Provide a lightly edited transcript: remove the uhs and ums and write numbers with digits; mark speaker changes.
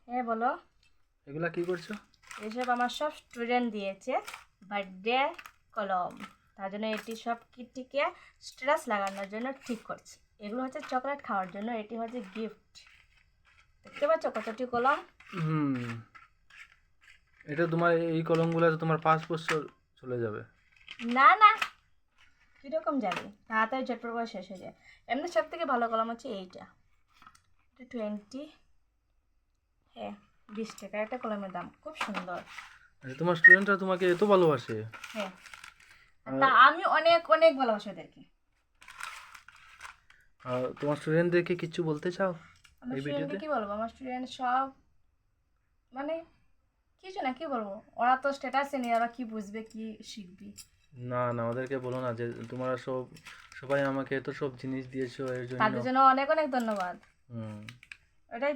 Speaker 1: হ্যাঁ বলো।
Speaker 2: এগুলা কি করছো?
Speaker 1: এসব আমার সব স্টুডেন্ট দিয়েছে বার্থডে কলম, তার জন্য এটি সব কিটটিকে স্ট্যাটাস লাগানোর জন্য ঠিক করছি। এগুলো হচ্ছে চকলেট খাওয়ার জন্য, এটি হচ্ছে গিফট। দেখতে পাচ্ছ কতটি কলম?
Speaker 2: হুম, এটা তোমার এই কলমগুলো তো তোমার 5 বছর চলে যাবে।
Speaker 1: না না, কীরকম জানি, তাড়াতাড়ি ঝটপট করে শেষ হয়ে যায়। এমনি সব থেকে ভালো কলম হচ্ছে এইটা, এটা 20, হ্যাঁ 20 টাকা একটা কলমের দাম, খুব সুন্দর।
Speaker 2: আচ্ছা, তোমার স্টুডেন্টরা তোমাকে এত ভালোবাসে?
Speaker 1: হ্যাঁ, আর
Speaker 2: আর
Speaker 1: তা আমি অনেক অনেক ভালোবাসি ওদেরকে।
Speaker 2: আর তোমার স্টুডেন্টদেরকে কিছু বলতে চাও
Speaker 1: আমার
Speaker 2: এই
Speaker 1: স্টুডেন্টকে
Speaker 2: ভিডিওতে?
Speaker 1: কী বলবো, আমার স্টুডেন্ট সব মানে কিছু না, কি বলবো, ওরা তো স্ট্যাটাসে নেই, ওরা কি বুঝবে কি শিখবি।
Speaker 2: না না, ওদেরকে বলো না যে তোমরা সবাই আমাকে এত সব জিনিস দিয়েছো এর জন্য।
Speaker 1: তাদের জন্য অনেক অনেক ধন্যবাদ।
Speaker 2: হুম।
Speaker 1: এটাই